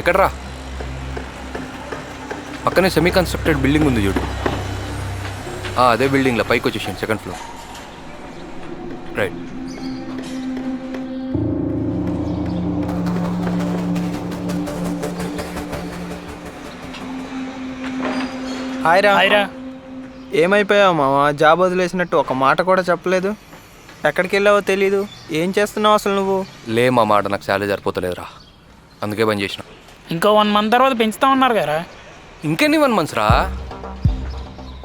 ఎక్కడ్రా? పక్కనే semi constructed building ఉంది చూడు. అదే బిల్డింగ్లో పైకి వచ్చేసాను, సెకండ్ ఫ్లోర్. రైట్. హాయ్రా. ఏమైపోయావు మామ? జాబ్ వదిలేసినట్టు ఒక మాట కూడా చెప్పలేదు. ఎక్కడికి వెళ్ళావో తెలీదు. ఏం చేస్తున్నావు అసలు నువ్వు? లే మా మాట, నాకు శాలరీ సరిపోతలేదురా, అందుకే బంద్ చేసిన. ఇంకో 1 month తర్వాత పెంచుతా ఉన్నారు కదా. ఇంకెన్ని 1 months రా?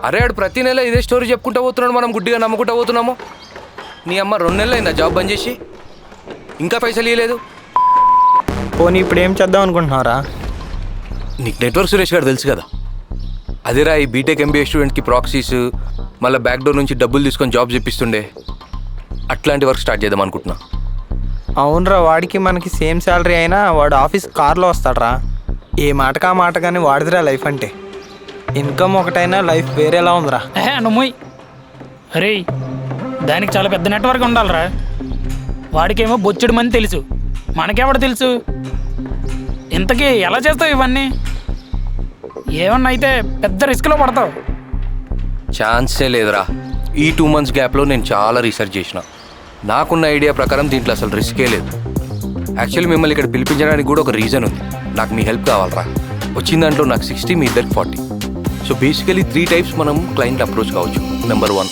అరే ఆడు ప్రతి నెల ఇదే స్టోరీ చెప్పుకుంటూ పోతున్నాడు, మనం గుడ్డిగా నమ్ముకుంటూ పోతున్నాము. నీ అమ్మ 2 నెలలు అయిందా జాబ్ బంద్ చేసి? ఇంకా పైసలు ఇవ్వలేదు. పోనీ ఇప్పుడు ఏం చేద్దాం అనుకుంటున్నారా? నీకు నెట్వర్క్ సురేష్ గారు తెలుసు కదా, అదేరా ఈ బీటెక్ ఎంబీఏ స్టూడెంట్కి ప్రాక్సీస్, మళ్ళీ బ్యాక్ డోర్ నుంచి డబ్బులు తీసుకొని జాబ్ చెప్పిస్తుండే. అట్లాంటి వర్క్ స్టార్ట్ చేద్దాం అనుకుంటున్నా. అవునరా, వాడికి మనకి సేమ్ శాలరీ అయినా వాడు ఆఫీస్ కార్లో వస్తాడరా. ఏ మాటకా మాట కానీ వాడిదిరా లైఫ్ అంటే. ఇన్కమ్ ఒకటైనా లైఫ్ వేరేలా ఉందిరా. నువ్వు అరే, దానికి చాలా పెద్ద నెట్వర్క్ ఉండాలిరా. వాడికేమో బొచ్చుడు మంది తెలుసు, మనకెవడు తెలుసు? ఇంతకీ ఎలా చేస్తావు ఇవన్నీ? ఏమన్నా అయితే పెద్ద రిస్క్లో పడతావు. ఛాన్సే లేదురా. ఈ 2 months గ్యాప్లో నేను చాలా రీసెర్చ్ చేసిన. నాకున్న ఐడియా ప్రకారం దీంట్లో అసలు రిస్కే లేదు. యాక్చువల్లీ మిమ్మల్ని ఇక్కడ పిలిపించడానికి కూడా ఒక రీజన్ ఉంది. నాకు మీ హెల్ప్ కావాలరా. వచ్చిన దాంట్లో నాకు 60, మీ ఇద్దరికి 40. సో బేసికలీ 3 types మనం క్లయింట్ అప్రోచ్ కావచ్చు. నెంబర్ 1,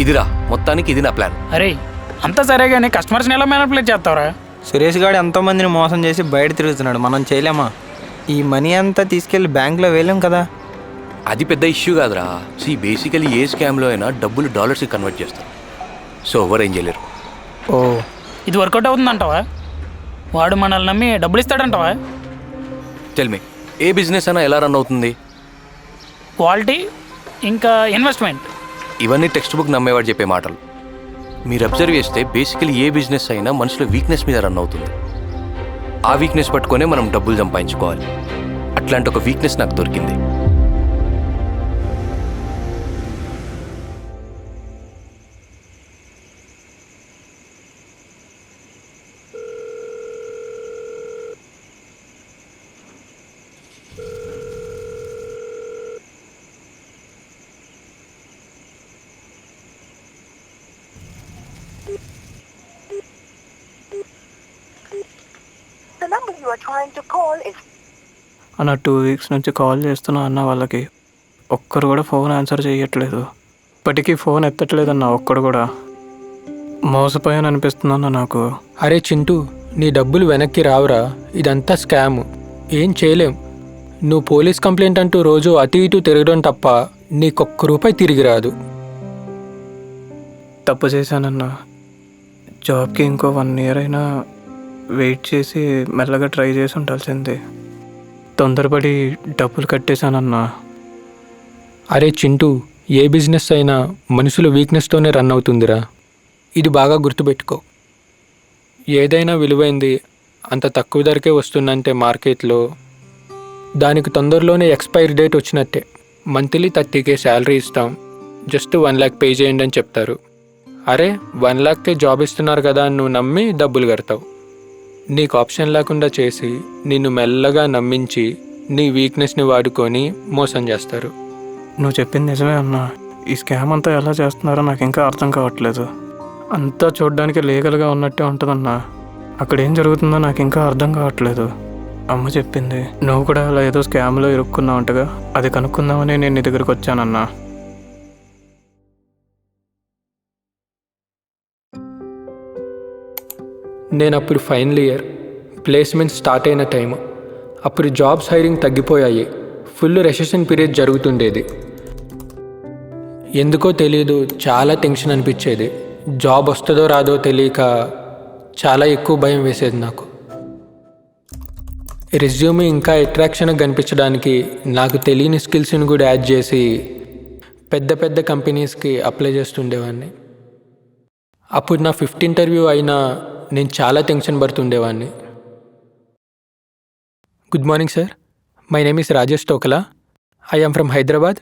ఇదిరా. మొత్తానికి ఇది నా ప్లాన్. అరే అంతా సరే కానీ కస్టమర్స్ని ఎలా మ్యానిపులేట్ చేస్తావురా? సురేష్ గారు ఎంతోమందిని మోసం చేసి బయట తిరుగుతున్నాడు, మనం చేయలేమా? ఈ మనీ అంతా తీసుకెళ్ళి బ్యాంక్లో వేయలేం కదా. అది పెద్ద ఇష్యూ కాదురా. బేసికలీ ఏ స్కామ్లో అయినా డబ్బులు డాలర్స్కి కన్వర్ట్ చేస్తారు. సో ఎవరు ఏం చేయలేరు. ఓ, ఇది వర్కౌట్ అవుతుందంటావా? వాడు మనల్ని నమ్మి డబ్బులు ఇస్తాడంటావా? టెల్ మీ, ఏ బిజినెస్ అయినా ఎలా రన్ అవుతుంది? క్వాలిటీ ఇంకా ఇన్వెస్ట్మెంట్. ఇవన్నీ టెక్స్ట్ బుక్ నమ్మేవాడు చెప్పే మాటలు. మీరు అబ్జర్వ్ చేస్తే బేసికలీ ఏ బిజినెస్ అయినా మనుషుల వీక్నెస్ మీద రన్ అవుతుంది. ఆ వీక్నెస్ పట్టుకొనే మనం డబ్బులు సంపాదించుకోవాలి. అట్లాంటి ఒక వీక్నెస్ నాకు దొరికింది. అన్న 2 weeks నుంచి కాల్ చేస్తున్నా అన్న వాళ్ళకి. ఒక్కరు కూడా ఫోన్ ఆన్సర్ చేయట్లేదు. ఇప్పటికీ ఫోన్ ఎత్తట్లేదన్న ఒక్కడు కూడా. మోసపోయాను అనిపిస్తుందన్న నాకు. అరే చింటూ, నీ డబ్బులు వెనక్కి రావురా. ఇదంతా స్కామ్. ఏం చేయలేం. నువ్వు పోలీస్ కంప్లైంట్ అంటూ రోజు అటు ఇటు తిరగడం తప్ప నీకొక్క రూపాయి తిరిగి రాదు. తప్పు చేశానన్న. జాబ్కి ఇంకో 1 year అయినా వెయిట్ చేసి మెల్లగా ట్రై చేసి ఉండాల్సిందే. తొందరపడి డబ్బులు కట్టేశానన్నా. అరే చింటూ, ఏ బిజినెస్ అయినా మనుషుల వీక్నెస్తోనే రన్ అవుతుందిరా. ఇది బాగా గుర్తుపెట్టుకో. ఏదైనా విలువైంది అంత తక్కువ ధరకే వస్తుందంటే మార్కెట్లో, దానికి తొందరలోనే ఎక్స్పైరీ డేట్ వచ్చినట్టే. మంత్లీ 30K శాలరీ ఇస్తాం, జస్ట్ 1 lakh పే చేయండి అని చెప్తారు. అరే 1 lakh జాబ్ ఇస్తున్నారు కదా అని నువ్వు నమ్మి డబ్బులు కడతావు. నీకు ఆప్షన్ లేకుండా చేసి నిన్ను మెల్లగా నమ్మించి నీ వీక్నెస్ని వాడుకొని మోసం చేస్తారు. నువ్వు చెప్పింది నిజమే అన్నా. ఈ స్కామ్ అంతా ఎలా చేస్తున్నారో నాకు ఇంకా అర్థం కావట్లేదు. అంతా చూడడానికి లీగల్గా ఉన్నట్టే ఉంటుందన్నా. అక్కడ ఏం జరుగుతుందో నాకు ఇంకా అర్థం కావట్లేదు. అమ్మ చెప్పింది నువ్వు కూడా అలా ఏదో స్కామ్లో ఇరుక్కున్నావంటగా. అది కనుక్కుందామని నేను నీ దగ్గరికి వచ్చానన్నా. నేను అప్పుడు ఫైనల్ ఇయర్, ప్లేస్మెంట్ స్టార్ట్ అయిన టైము. అప్పుడు జాబ్స్ హైరింగ్ తగ్గిపోయాయి. ఫుల్ రెసెషన్ పీరియడ్ జరుగుతుండేది. ఎందుకో తెలియదు, చాలా టెన్షన్ అనిపించేది. జాబ్ వస్తుందో రాదో తెలియక చాలా ఎక్కువ భయం వేసేది నాకు. రెజ్యూమ్ ఇంకా అట్రాక్షన్గా కనిపించడానికి నాకు తెలియని స్కిల్స్ని కూడా యాడ్ చేసి పెద్ద పెద్ద కంపెనీస్కి అప్లై చేస్తుండేవాడిని. అప్పుడు నా 5th ఇంటర్వ్యూ అయినా నేను చాలా టెన్షన్ పడుతుండేవాడిని. Good morning sir, my name is Rajesh Tokala. I am from Hyderabad.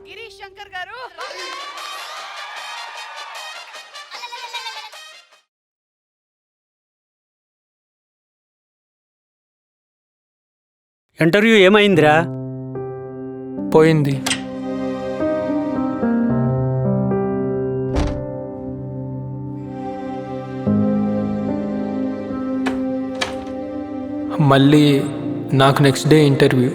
Girish Shankar గారు ఇంటర్వ్యూ ఏమైందిరా? పోయింది. మళ్ళీ నాకు నెక్స్ట్ డే ఇంటర్వ్యూ.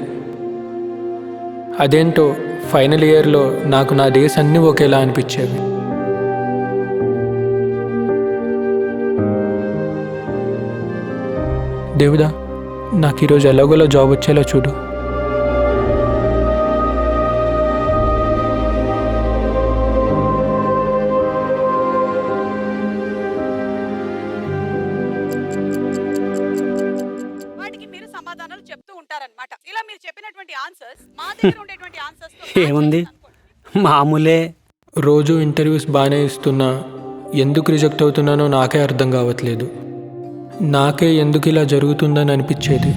అదేంటో ఫైనల్ ఇయర్లో నాకు నా డేస్ అన్నీ ఒకేలా అనిపించేవి. దేవుడా, నాకు ఈరోజు ఎలాగోలా జాబ్ వచ్చేలా చూడు. వాటికి మీరు సమాధానాలు చెప్తూ ఉంటారన్నమాట. ఇలా మీరు చెప్పినటువంటి ఆన్సర్స్ మా దగ్గర ఉండేటువంటి ఆన్సర్స్ ఏముంది, మామూలే. రోజు ఇంటర్వ్యూస్ బాగానే ఇస్తున్నా ఎందుకు రిజెక్ట్ అవుతున్నానో నాకే అర్థం కావట్లేదు. నాకే ఎందుకు ఇలా జరుగుతుందని అనిపించేది.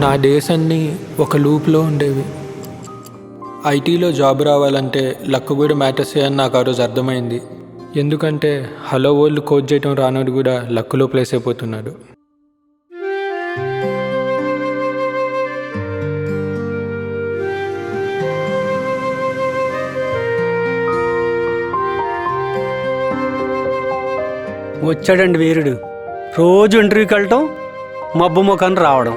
నా డేస్ అన్నీ ఒక లూప్లో ఉండేవి. ఐటీలో జాబ్ రావాలంటే లక్ కూడా మ్యాటర్స్ అని నాకు ఆ రోజు అర్థమైంది. ఎందుకంటే హలో వరల్డ్ కోచ్ చేయటం రానోడు కూడా లక్లో ప్లేస్ అయిపోతున్నాడు. వచ్చాడండి వీరుడు. రోజు ఇంటర్వ్యూకి వెళ్ళటం, మబ్బు ముఖాన్ని రావడం,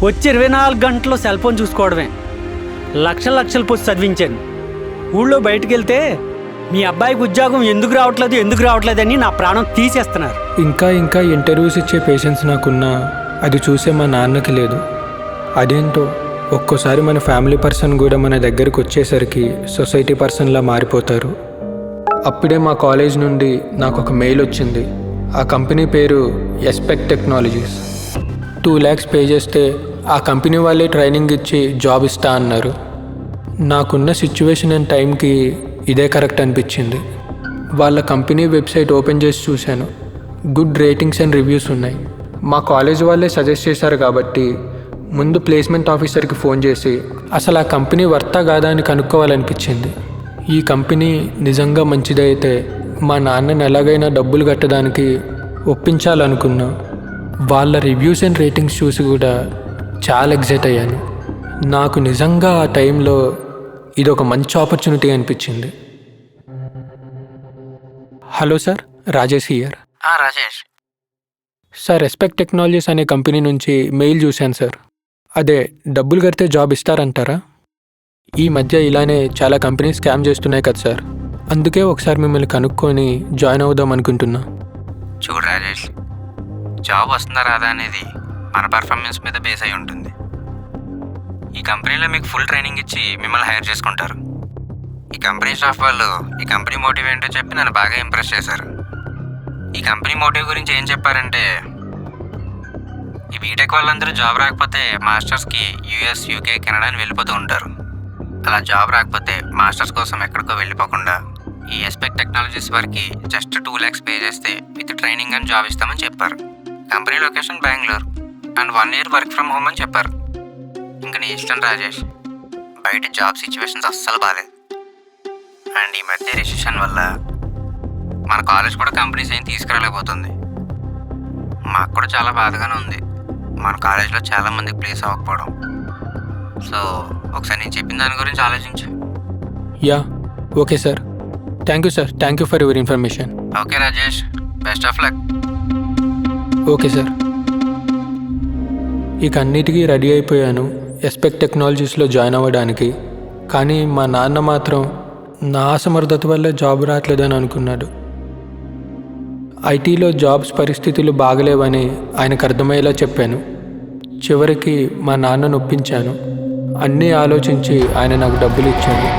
వచ్చి 24 గంటల్లో సెల్ ఫోన్ చూసుకోవడమే. లక్షలు పోసి చదివించాను. ఊళ్ళో బయటకు వెళ్తే మీ అబ్బాయికి ఉద్యోగం ఎందుకు రావట్లేదు అని నా ప్రాణం తీసేస్తున్నారు. ఇంకా ఇంటర్వ్యూస్ ఇచ్చే పేషెన్స్ నాకున్నా అది చూసే మా నాన్నకి లేదు. అదేంటో ఒక్కోసారి మన ఫ్యామిలీ పర్సన్ కూడా మన దగ్గరికి వచ్చేసరికి సొసైటీ పర్సన్లా మారిపోతారు. అప్పుడే మా కాలేజ్ నుండి నాకు ఒక మెయిల్ వచ్చింది. ఆ కంపెనీ పేరు ఎస్పెక్ట్ టెక్నాలజీస్. 2 lakhs పే చేస్తే ఆ కంపెనీ వాళ్ళే ట్రైనింగ్ ఇచ్చి జాబ్ ఇస్తా అన్నారు. నాకున్న సిచ్యువేషన్ అండ్ టైంకి ఇదే కరెక్ట్ అనిపించింది. వాళ్ళ కంపెనీ వెబ్సైట్ ఓపెన్ చేసి చూశాను. గుడ్ రేటింగ్స్ అండ్ రివ్యూస్ ఉన్నాయి. మా కాలేజ్ వాళ్ళే సజెస్ట్ చేశారు కాబట్టి ముందు ప్లేస్మెంట్ ఆఫీసర్కి ఫోన్ చేసి అసలు ఆ కంపెనీ వర్తా కాదా అని కనుక్కోవాలనిపించింది. ఈ కంపెనీ నిజంగా మంచిదైతే మా నాన్నని ఎలాగైనా డబ్బులు కట్టడానికి ఒప్పించాలనుకున్నా. వాళ్ళ రివ్యూస్ అండ్ రేటింగ్స్ చూసి కూడా చాలా ఎగ్జైట్ అయ్యాను. నాకు నిజంగా ఆ టైంలో ఇది ఒక మంచి ఆపర్చునిటీ అనిపించింది. Hello sir, Rajesh here. Rajesh sir, aspect technologies అనే కంపెనీ నుంచి మెయిల్ చూశాను సార్. అదే డబ్బులు కడితే జాబ్ ఇస్తారంటారా? ఈ మధ్య ఇలానే చాలా కంపెనీస్ స్కామ్ చేస్తున్నాయి కదా సార్. అందుకే ఒకసారి మిమ్మల్ని కనుక్కొని జాయిన్ అవుదాం అనుకుంటున్నా. చూడు రాజేష్, జాబ్ వస్తుందా రాదా అనేది మన పర్ఫార్మెన్స్ మీద బేస్ అయి ఉంటుంది. ఈ కంపెనీలో మీకు ఫుల్ ట్రైనింగ్ ఇచ్చి మిమ్మల్ని హైర్ చేసుకుంటారు. ఈ కంపెనీ స్టాఫ్ వాళ్ళు ఈ కంపెనీ మోటివ్ ఏంటో చెప్పి నన్ను బాగా ఇంప్రెస్ చేశారు. ఈ కంపెనీ మోటివ్ గురించి ఏం చెప్పారంటే, ఈ బీటెక్ వాళ్ళందరూ జాబ్ రాకపోతే మాస్టర్స్కి యూఎస్, యూకే, కెనడా అని వెళ్ళిపోతూ ఉంటారు. అలా జాబ్ రాకపోతే మాస్టర్స్ కోసం ఎక్కడికో వెళ్ళిపోకుండా ఈ ఎస్పెక్ట్ టెక్నాలజీస్ వారికి జస్ట్ 2 lakhs పే చేస్తే విత్ ట్రైనింగ్ అని జాబ్ ఇస్తామని చెప్పారు. Company location Bengaluru and 1 year work from home అని చెప్పారు. ఇంకా నీ ఇష్టం రాజేష్. బయట జాబ్ సిచ్యువేషన్స్ అస్సలు బాగాలేదు. అండ్ ఈ మధ్య రెసిషన్ వల్ల మన కాలేజ్ కూడా కంపెనీస్ ఏం తీసుకురాలేకపోతుంది. మాకు కూడా చాలా బాధగానే ఉంది, మన కాలేజ్లో చాలామందికి ప్లేస్ అవ్వకపోవడం. సో ఒకసారి నేను చెప్పిన దాని గురించి ఆలోచించు. Yeah, okay sir. Thank you sir. Thank you for your information. Okay Rajesh, best of luck. Okay sir. ఇక అన్నిటికీ రెడీ అయిపోయాను ఎస్పెక్ట్ టెక్నాలజీస్లో జాయిన్ అవ్వడానికి. కానీ మా నాన్న మాత్రం నా అసమర్థత వల్ల జాబ్ రావట్లేదని అనుకున్నాడు. ఐటీలో జాబ్స్ పరిస్థితులు బాగలేవని ఆయనకు అర్థమయ్యేలా చెప్పాను. చివరికి మా నాన్నను ఒప్పించాను. అన్నీ ఆలోచించి ఆయన నాకు డబ్బులు ఇచ్చాడు.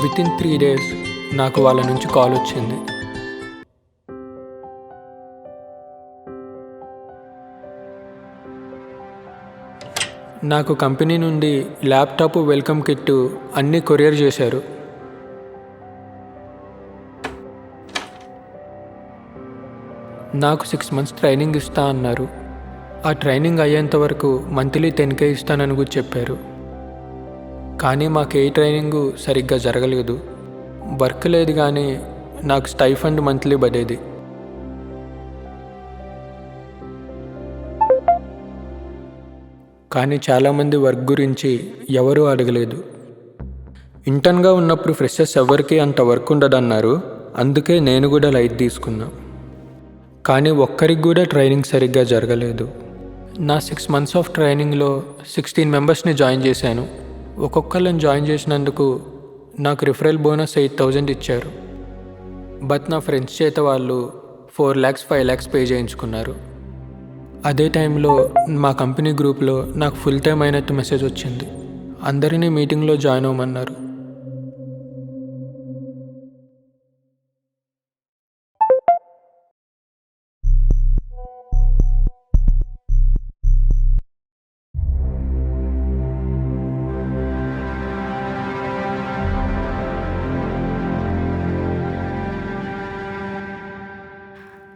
వితిన్ 3 days నాకు వాళ్ళ నుంచి కాల్ వచ్చింది. నాకు కంపెనీ నుండి ల్యాప్టాప్, వెల్కమ్ కిట్ అన్నీ కొరియర్ చేశారు. నాకు 6 months ట్రైనింగ్ ఇస్తా అన్నారు. ఆ ట్రైనింగ్ అయ్యేంత వరకు మంత్లీ 10K ఇస్తానని కూడా చెప్పారు. కానీ మాకు ఏ ట్రైనింగు సరిగ్గా జరగలేదు. వర్క్ లేదు, కానీ నాకు స్టైఫండ్ మంత్లీ పడేది. కానీ చాలామంది వర్క్ గురించి ఎవరూ అడగలేదు. ఇంటర్న్గా ఉన్నప్పుడు ఫ్రెషర్స్ ఎవరికి అంత వర్క్ ఉండదన్నారు. అందుకే నేను కూడా లైట్ తీసుకున్నా. కానీ ఒక్కరికి కూడా ట్రైనింగ్ సరిగ్గా జరగలేదు. నా 6 months ఆఫ్ ట్రైనింగ్లో 16 members జాయిన్ చేశాను. ఒక్కొక్కళ్ళని జాయిన్ చేసినందుకు నాకు రిఫరల్ బోనస్ 8,000 ఇచ్చారు. బట్ నా ఫ్రెండ్స్ చేత వాళ్ళు 4 lakhs 5 lakhs పే చేయించుకున్నారు. అదే టైంలో మా కంపెనీ గ్రూప్లో నాకు ఫుల్ టైం అయినట్టు మెసేజ్ వచ్చింది. అందరినీ మీటింగ్లో జాయిన్ అవ్వమన్నారు.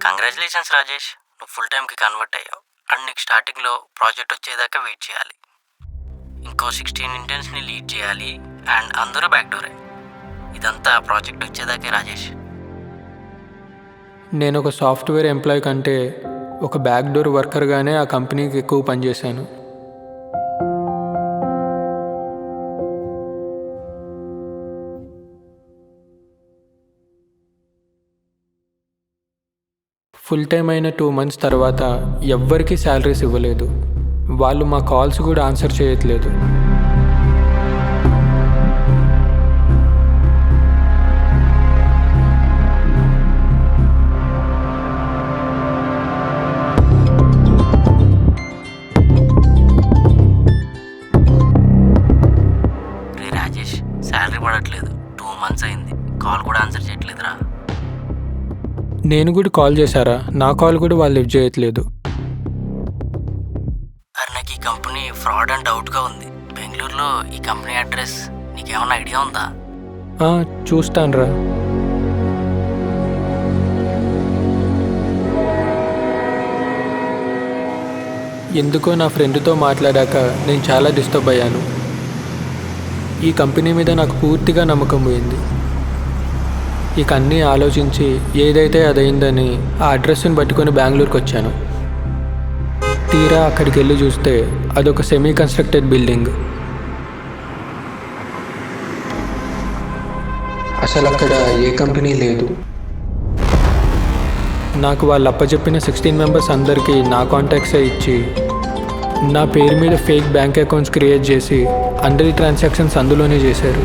కంగ్రాచులేషన్స్ రాజేష్, నువ్వు ఫుల్ టైంకి కన్వర్ట్ అయ్యావు. అండ్ నీకు స్టార్టింగ్లో ప్రాజెక్ట్ వచ్చేదాకా వెయిట్ చేయాలి. ఇంకో 16 internsని లీడ్ చేయాలి. అండ్ అందరూ బ్యాక్ డోరే. ఇదంతా ప్రాజెక్ట్ వచ్చేదాకే రాజేష్. నేను ఒక సాఫ్ట్వేర్ ఎంప్లాయ్ కంటే ఒక బ్యాక్ డోర్ వర్కర్గానే ఆ కంపెనీకి ఎక్కువ పనిచేశాను. ఫుల్ టైం అయిన 2 months తర్వాత ఎవ్వరికీ శాలరీస్ ఇవ్వలేదు. వాళ్ళు మా కాల్స్ కూడా ఆన్సర్ చేయట్లేదు. రే రాజేష్, శాలరీ పడట్లేదు. 2 months అయింది, కాల్ కూడా ఆన్సర్ చేయట్లేదురా. నేను కూడా కాల్ చేశారా? నా కాల్ కూడా వాళ్ళు లిఫ్ట్ చేయట్లేదు. అరే నాకు ఈ కంపెనీ ఫ్రాడ్ అండ్ డౌట్గా ఉంది. బెంగళూరులో ఈ కంపెనీ అడ్రస్ నీకేమైనా ఐడియా ఉందా? చూస్తానురా. ఎందుకో నా ఫ్రెండ్తో మాట్లాడాక నేను చాలా డిస్టర్బ్ అయ్యాను. ఈ కంపెనీ మీద నాకు పూర్తిగా నమ్మకం పోయింది. ఇక అన్నీ ఆలోచించి ఏదైతే అదైందని ఆ అడ్రస్ని పట్టుకొని బెంగళూరుకి వచ్చాను. తీరా అక్కడికి వెళ్ళి చూస్తే అదొక సెమీ కన్స్ట్రక్టెడ్ బిల్డింగ్. అసలు అక్కడ ఏ కంపెనీ లేదు. నాకు వాళ్ళు అప్పచెప్పిన 16 members అందరికీ నా కాంటాక్ట్సే ఇచ్చి నా పేరు మీద ఫేక్ బ్యాంక్ అకౌంట్స్ క్రియేట్ చేసి అందరి ట్రాన్సాక్షన్స్ అందులోనే చేశారు.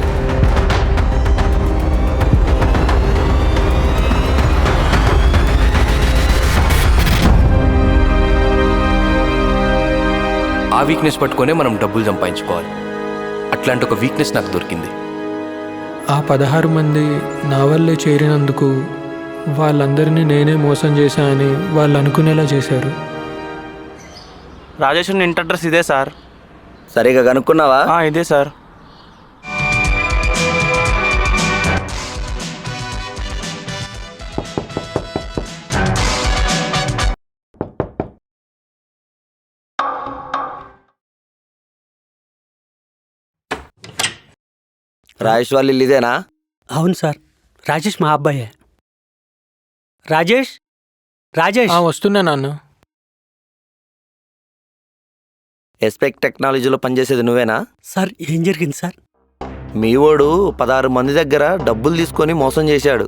ఆ వీక్నెస్ పట్టుకొనే మనం డబ్బులు సంపాదించుకోవాలి. అట్లాంటి ఒక వీక్నెస్ నాకు దొరికింది. ఆ 16 మంది నా వల్లే చేరినందుకు వాళ్ళందరినీ నేనే మోసం చేశానని వాళ్ళు అనుకునేలా చేశారు. రాజేష్ ఇంటి అడ్రస్ ఇదే సార్. సరిగా కనుక్కున్నావా? ఇదే సార్. రాజేష్ వాళ్ళ ఇల్లు ఇదేనా? అవును సార్, రాజేష్ మా అబ్బాయే. రాజేష్ రాజేష్ వస్తున్నా నాన్న. ఎస్పెక్ట్ టెక్నాలజీలో పనిచేసేది నువ్వేనా? సార్ ఏం జరిగింది సార్? మీ వాడు 16 మంది దగ్గర డబ్బులు తీసుకొని మోసం చేశాడు.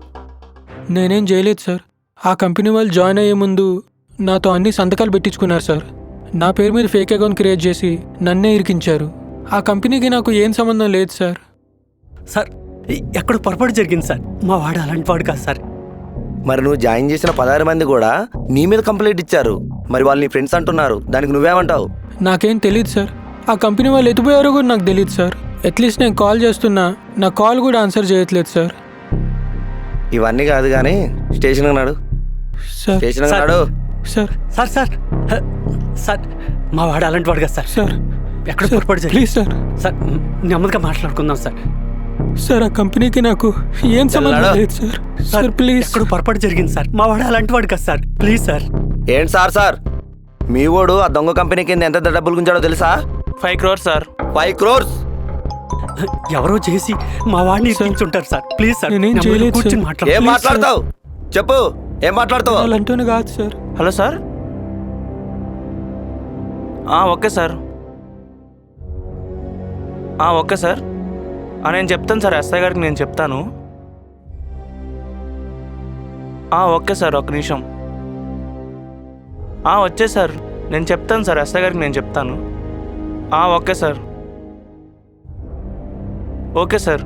నేనేం చేయలేదు సార్. ఆ కంపెనీ వాళ్ళు జాయిన్ అయ్యే ముందు నాతో అన్ని సంతకాలు పెట్టించుకున్నారు సార్. నా పేరు మీద ఫేక్ అకౌంట్ క్రియేట్ చేసి నన్నే ఇరికించారు. ఆ కంపెనీకి నాకు ఏం సంబంధం లేదు సార్. సార్ ఎక్కడ పొరపాటు జరిగింది సార్. మా వాడు అలాంటి వాడు కాదు సార్. మరి నువ్వు జాయిన్ చేసిన 16 మంది కూడా నీ మీద కంప్లైంట్ ఇచ్చారు. మరి వాళ్ళు నీ ఫ్రెండ్స్ అంటున్నారు, దానికి నువ్వేమంటావు? నాకేం తెలియదు సార్. ఆ కంపెనీ వాళ్ళు ఎత్తిపోయారో కూడా నాకు తెలియదు సార్. అట్లీస్ట్ నేను కాల్ చేస్తున్నా, నా కాల్ కూడా ఆన్సర్ చేయట్లేదు సార్. ఇవన్నీ కాదు కానీ స్టేషన్కి నాడు. సార్ స్టేషన్కి నాడు. సార్ సార్ సార్ సార్ మా వాడు అలాంటి వాడు కాదు సార్. సార్ ఎక్కడ పొరపాటు జరిగింది ప్లీజ్ సార్. సార్ నెమ్మదిగా మాట్లాడుకుందాం సార్. సార్ ఆ కంపెనీకి నాకు ఏం సంబంధం లేదు సార్. Sir please. ఎక్కడ పొరపాటు జరిగింది సార్. మా వాడు అలాంటి వాడు కాదు సార్. Please sir. ఏంటి సార్ మీ వాడు ఆ దొంగ కంపెనీ కింద ఎంత డబ్బులు గుంజాడో తెలుసా? 5 crores సార్. 5 crores. ఎవరో చేసి మా వాడిని ఇరికించుంటారు సార్. ప్లీజ్ సార్ నేనేం నెమ్మదిగా చేయలేదు కూర్చొని సార్. మాట్లాడు. ఏం మాట్లాడతావు చెప్పు, ఏం మాట్లాడతావు? వాళ్ళంటూనే కాదు sir. Hello sir. Okay sir. Okay sir. నేను చెప్తాను సార్, ఎస్ఐ గారికి నేను చెప్తాను. ఓకే సార్, ఒక్క నిమిషం. వచ్చే సార్, నేను చెప్తాను సార్, ఎస్ఐ గారికి నేను చెప్తాను. Okay sir. Okay sir.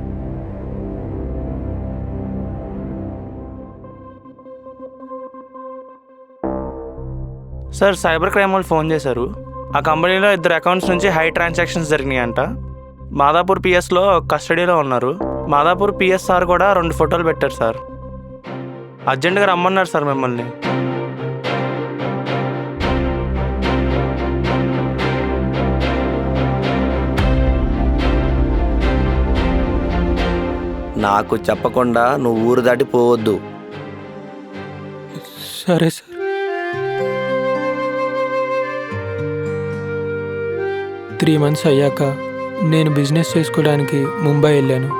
Sir cyber crime వాళ్ళు ఫోన్ చేశారు. ఆ కంపెనీలో 2 అకౌంట్స్ నుంచి హై ట్రాన్సాక్షన్స్ జరిగినాయి అంట. మాదాపూర్ పిఎస్లో కస్టడీలో ఉన్నారు. మాదాపూర్ పిఎస్ సార్ కూడా 2 ఫోటోలు పెట్టారు సార్. అర్జెంటుగా రమ్మన్నారు సార్ మిమ్మల్ని. నాకు చెప్పకుండా నువ్వు ఊరు దాటి పోవద్దు. సరే సార్. త్రీ మంత్స్ అయ్యాక నేను బిజినెస్ చేసుకోవడానికి ముంబై వెళ్ళాను.